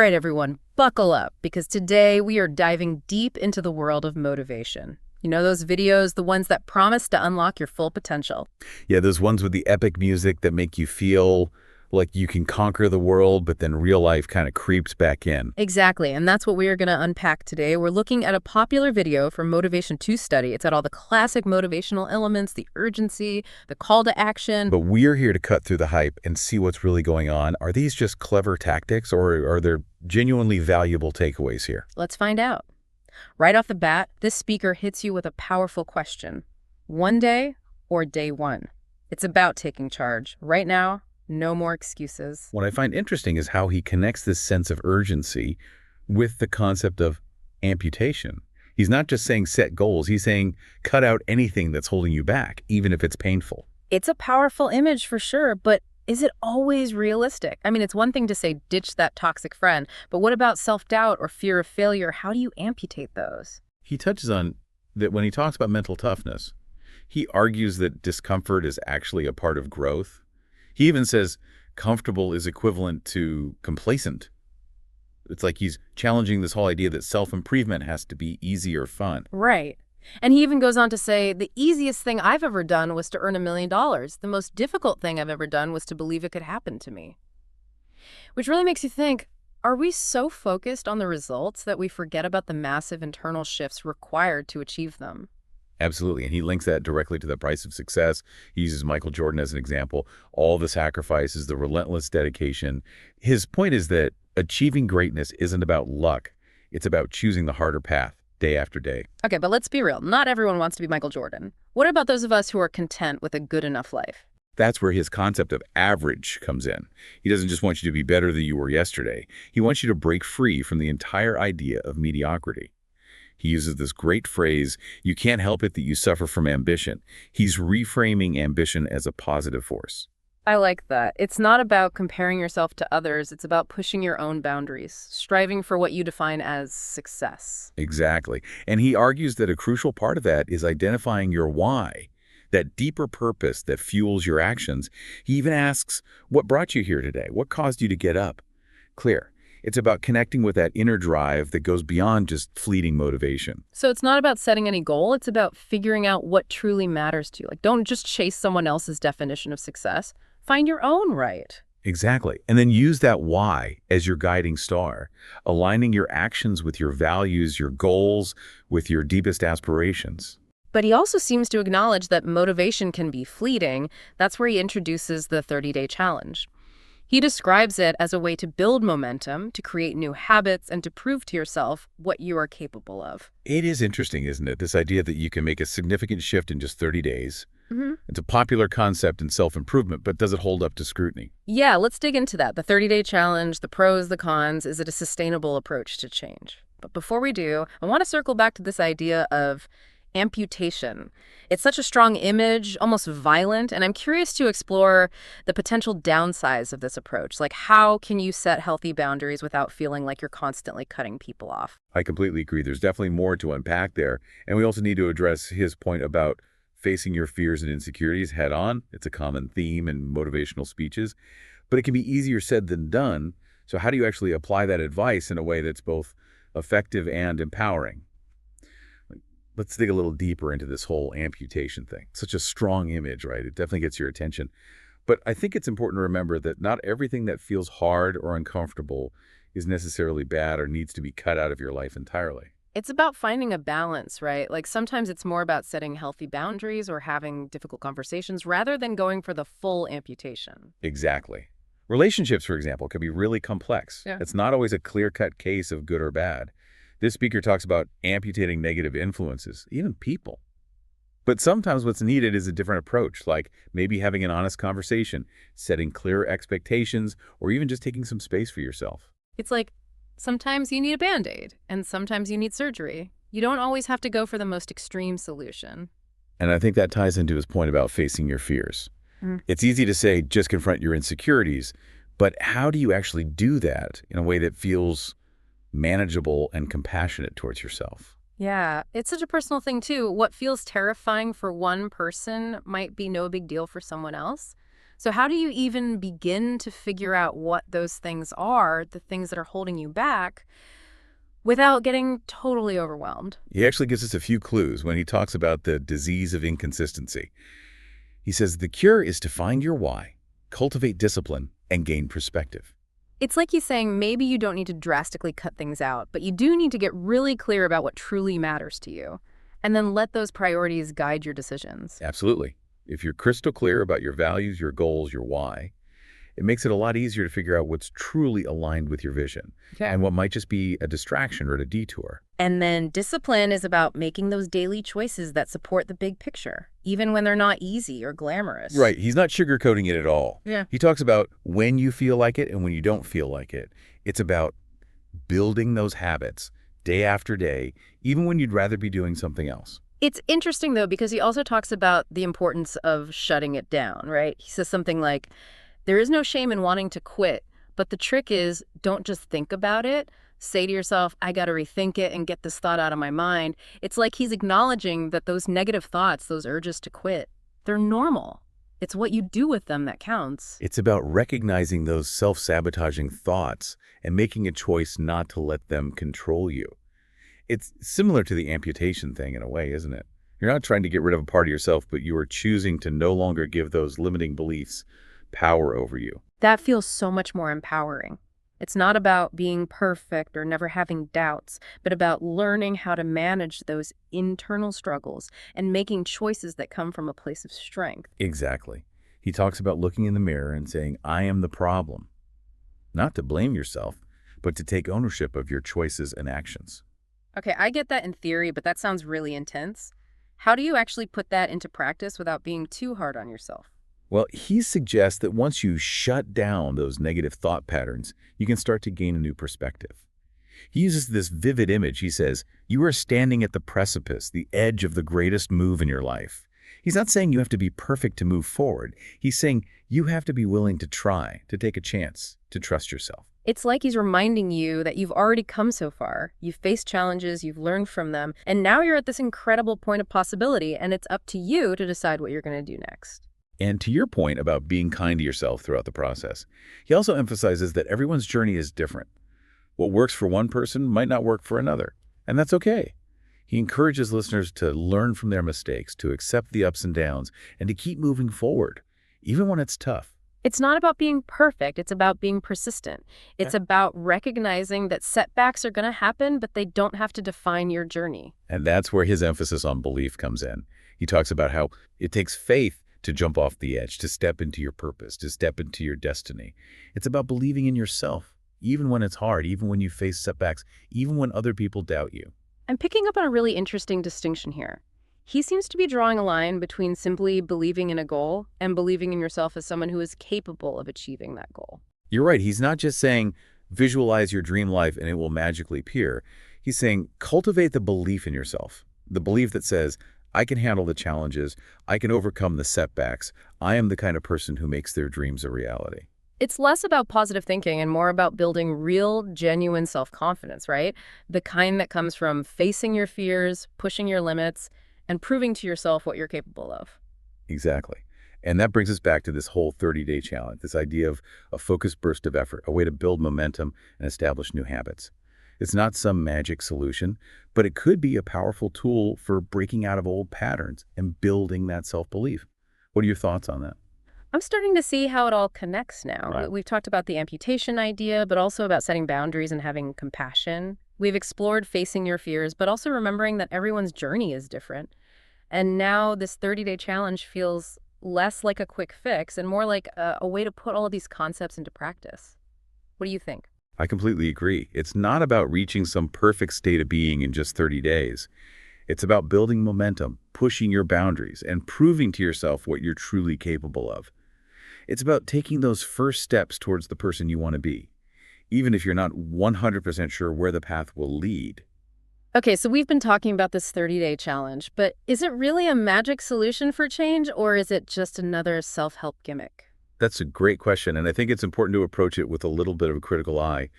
right, everyone, buckle up, because today we are diving deep into the world of motivation. You know those videos, the ones that promise to unlock your full potential? Yeah, those ones with the epic music that make you feel like you can conquer the world, but then real life kind of creeps back in. Exactly, and that's what we are going to unpack today. We're looking at a popular video from Motivation 2 study. It's got all the classic motivational elements, the urgency, the call to action. But we're here to cut through the hype and see what's really going on. Are these just clever tactics, or are there genuinely valuable takeaways here? Let's find out. Right off the bat, this speaker hits you with a powerful question. One day or day one? It's about taking charge. Right now, no more excuses. What I find interesting is how he connects this sense of urgency with the concept of amputation. He's not just saying set goals, he's saying cut out anything that's holding you back, even if it's painful. It's a powerful image for sure, but is it always realistic? I mean, it's one thing to say ditch that toxic friend, but what about self-doubt or fear of failure? How do you amputate those? He touches on that when he talks about mental toughness. He argues that discomfort is actually a part of growth. He even says comfortable is equivalent to complacent. It's like he's challenging this whole idea that self-improvement has to be easy or fun. Right. And he even goes on to say, the easiest thing I've ever done was to earn $1 million. The most difficult thing I've ever done was to believe it could happen to me. Which really makes you think, are we so focused on the results that we forget about the massive internal shifts required to achieve them? Absolutely, and he links that directly to the price of success. He uses Michael Jordan as an example. All the sacrifices, the relentless dedication. His point is that achieving greatness isn't about luck. It's about choosing the harder path day after day. Okay, but let's be real. Not everyone wants to be Michael Jordan. What about those of us who are content with a good enough life? That's where his concept of average comes in. He doesn't just want you to be better than you were yesterday. He wants you to break free from the entire idea of mediocrity. He uses this great phrase, you can't help it that you suffer from ambition. He's reframing ambition as a positive force. I like that. It's not about comparing yourself to others. It's about pushing your own boundaries, striving for what you define as success. Exactly. And he argues that a crucial part of that is identifying your why, that deeper purpose that fuels your actions. He even asks, what brought you here today? What caused you to get up? Clear. It's about connecting with that inner drive that goes beyond just fleeting motivation. So it's not about setting any goal. It's about figuring out what truly matters to you. Like, don't just chase someone else's definition of success. Find your own right. Exactly. And then use that why as your guiding star, aligning your actions with your values, your goals, with your deepest aspirations. But he also seems to acknowledge that motivation can be fleeting. That's where he introduces the 30-day challenge. He describes it as a way to build momentum, to create new habits, and to prove to yourself what you are capable of. It is interesting, isn't it? This idea that you can make a significant shift in just 30 days. Mm-hmm. It's a popular concept in self-improvement, but does it hold up to scrutiny? Yeah, let's dig into that. The 30-day challenge, the pros, the cons. Is it a sustainable approach to change? But before we do, I want to circle back to this idea of amputation. It's such a strong image, almost violent, and I'm curious to explore the potential downsides of this approach. Like, how can you set healthy boundaries without feeling like you're constantly cutting people off? I completely agree. There's definitely more to unpack there. And we also need to address his point about facing your fears and insecurities head on. It's a common theme in motivational speeches, but it can be easier said than done. So how do you actually apply that advice in a way that's both effective and empowering? Let's dig a little deeper into this whole amputation thing. Such a strong image, right? It definitely gets your attention. But I think it's important to remember that not everything that feels hard or uncomfortable is necessarily bad or needs to be cut out of your life entirely. It's about finding a balance, right? Like sometimes it's more about setting healthy boundaries or having difficult conversations rather than going for the full amputation. Exactly. Relationships, for example, can be really complex. Yeah. It's not always a clear-cut case of good or bad. This speaker talks about amputating negative influences, even people. But sometimes what's needed is a different approach, like maybe having an honest conversation, setting clear expectations, or even just taking some space for yourself. It's like sometimes you need a Band-Aid and sometimes you need surgery. You don't always have to go for the most extreme solution. And I think that ties into his point about facing your fears. Mm. It's easy to say, just confront your insecurities, but how do you actually do that in a way that feels manageable and compassionate towards yourself? Yeah, it's such a personal thing too. What feels terrifying for one person might be no big deal for someone else. So how do you even begin to figure out what those things are, the things that are holding you back, without getting totally overwhelmed? He actually gives us a few clues when he talks about the disease of inconsistency. He says the cure is to find your why, cultivate discipline, and gain perspective. It's like he's saying maybe you don't need to drastically cut things out, but you do need to get really clear about what truly matters to you, and then let those priorities guide your decisions. Absolutely. If you're crystal clear about your values, your goals, your why, it makes it a lot easier to figure out what's truly aligned with your vision Okay. and what might just be a distraction or a detour. And then discipline is about making those daily choices that support the big picture, even when they're not easy or glamorous. Right. He's not sugarcoating it at all. Yeah. He talks about when you feel like it and when you don't feel like it. It's about building those habits day after day, even when you'd rather be doing something else. It's interesting, though, because he also talks about the importance of shutting it down, right? He says something like, there is no shame in wanting to quit, but the trick is don't just think about it. Say to yourself, I got to rethink it and get this thought out of my mind. It's like he's acknowledging that those negative thoughts, those urges to quit, they're normal. It's what you do with them that counts. It's about recognizing those self-sabotaging thoughts and making a choice not to let them control you. It's similar to the amputation thing in a way, isn't it? You're not trying to get rid of a part of yourself, but you are choosing to no longer give those limiting beliefs power over you. That feels so much more empowering. It's not about being perfect or never having doubts, but about learning how to manage those internal struggles and making choices that come from a place of strength. Exactly. He talks about looking in the mirror and saying, I am the problem. Not to blame yourself, but to take ownership of your choices and actions. Okay, I get that in theory, but that sounds really intense. How do you actually put that into practice without being too hard on yourself? Well, he suggests that once you shut down those negative thought patterns, you can start to gain a new perspective. He uses this vivid image. He says, you are standing at the precipice, the edge of the greatest move in your life. He's not saying you have to be perfect to move forward. He's saying you have to be willing to try, to take a chance, to trust yourself. It's like he's reminding you that you've already come so far. You've faced challenges, you've learned from them, and now you're at this incredible point of possibility, and it's up to you to decide what you're going to do next. And to your point about being kind to yourself throughout the process, he also emphasizes that everyone's journey is different. What works for one person might not work for another, and that's okay. He encourages listeners to learn from their mistakes, to accept the ups and downs, and to keep moving forward, even when it's tough. It's not about being perfect, it's about being persistent. It's about recognizing that setbacks are going to happen, but they don't have to define your journey. And that's where his emphasis on belief comes in. He talks about how it takes faith to jump off the edge, to step into your purpose, to step into your destiny. It's about believing in yourself, even when it's hard, even when you face setbacks, even when other people doubt you. I'm picking up on a really interesting distinction here. He seems to be drawing a line between simply believing in a goal and believing in yourself as someone who is capable of achieving that goal. You're right. He's not just saying, visualize your dream life and it will magically appear. He's saying, cultivate the belief in yourself, the belief that says, I can handle the challenges, I can overcome the setbacks, I am the kind of person who makes their dreams a reality. It's less about positive thinking and more about building real, genuine self-confidence, right? The kind that comes from facing your fears, pushing your limits, and proving to yourself what you're capable of. Exactly. And that brings us back to this whole 30-day challenge, this idea of a focused burst of effort, a way to build momentum and establish new habits. It's not some magic solution, but it could be a powerful tool for breaking out of old patterns and building that self-belief. What are your thoughts on that? I'm starting to see how it all connects now. Right. We've talked about the amputation idea, but also about setting boundaries and having compassion. We've explored facing your fears, but also remembering that everyone's journey is different. And now this 30-day challenge feels less like a quick fix and more like a way to put all of these concepts into practice. What do you think? I completely agree. It's not about reaching some perfect state of being in just 30 days. It's about building momentum, pushing your boundaries, and proving to yourself what you're truly capable of. It's about taking those first steps towards the person you want to be, even if you're not 100% sure where the path will lead. Okay, so we've been talking about this 30-day challenge, but is it really a magic solution for change, or is it just another self-help gimmick? That's a great question, and I think it's important to approach it with a little bit of a critical eye.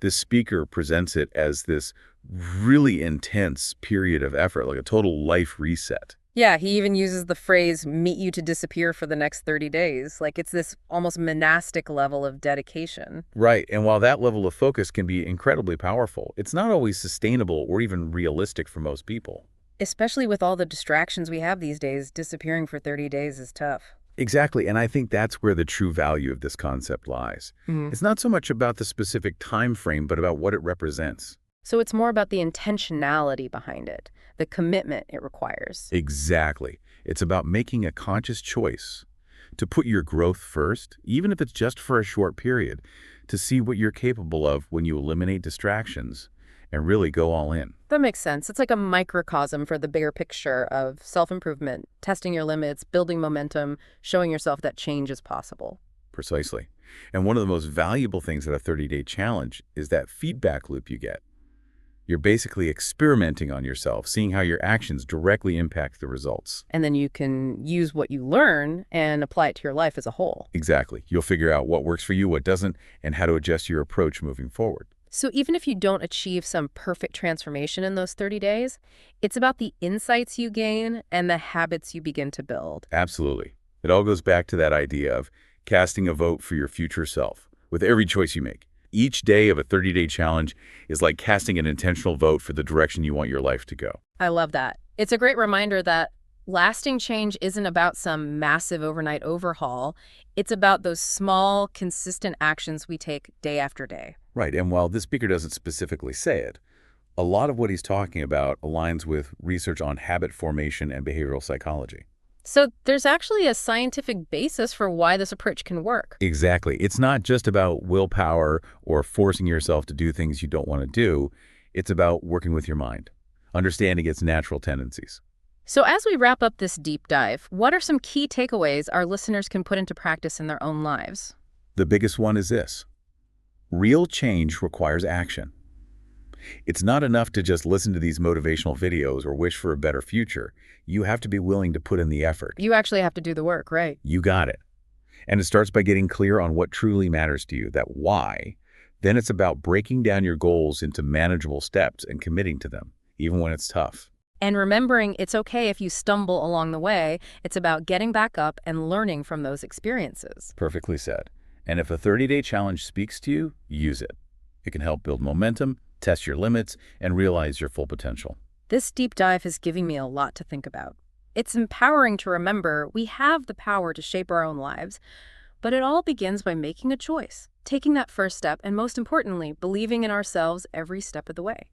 This speaker presents it as this really intense period of effort, like a total life reset. Yeah, he even uses the phrase meet you to disappear for the next 30 days. Like it's this almost monastic level of dedication. Right, and while that level of focus can be incredibly powerful, it's not always sustainable or even realistic for most people. Especially with all the distractions we have these days, disappearing for 30 days is tough. Exactly, and I think that's where the true value of this concept lies. Mhm. It's not so much about the specific time frame, but about what it represents. So it's more about the intentionality behind it, the commitment it requires. Exactly. It's about making a conscious choice to put your growth first, even if it's just for a short period, to see what you're capable of when you eliminate distractions and really go all in. That makes sense. It's like a microcosm for the bigger picture of self-improvement, testing your limits, building momentum, showing yourself that change is possible. Precisely. And one of the most valuable things at a 30-day challenge is that feedback loop you get. You're basically experimenting on yourself, seeing how your actions directly impact the results. And then you can use what you learn and apply it to your life as a whole. Exactly. You'll figure out what works for you, what doesn't, and how to adjust your approach moving forward. So even if you don't achieve some perfect transformation in those 30 days, it's about the insights you gain and the habits you begin to build. Absolutely. It all goes back to that idea of casting a vote for your future self with every choice you make. Each day of a 30-day challenge is like casting an intentional vote for the direction you want your life to go. I love that. It's a great reminder that lasting change isn't about some massive overnight overhaul. It's about those small, consistent actions we take day after day. Right, and while this speaker doesn't specifically say it, a lot of what he's talking about aligns with research on habit formation and behavioral psychology. So there's actually a scientific basis for why this approach can work. Exactly. It's not just about willpower or forcing yourself to do things you don't want to do. It's about working with your mind, understanding its natural tendencies. So as we wrap up this deep dive, what are some key takeaways our listeners can put into practice in their own lives? The biggest one is this: real change requires action. It's not enough to just listen to these motivational videos or wish for a better future. You have to be willing to put in the effort. You actually have to do the work, right? You got it. And it starts by getting clear on what truly matters to you, that why. Then it's about breaking down your goals into manageable steps and committing to them, even when it's tough. And remembering it's okay if you stumble along the way. It's about getting back up and learning from those experiences. Perfectly said. And if a 30-day challenge speaks to you, use it. It can help build momentum, test your limits, and realize your full potential. This deep dive is giving me a lot to think about. It's empowering to remember we have the power to shape our own lives, but it all begins by making a choice, taking that first step, and most importantly, believing in ourselves every step of the way.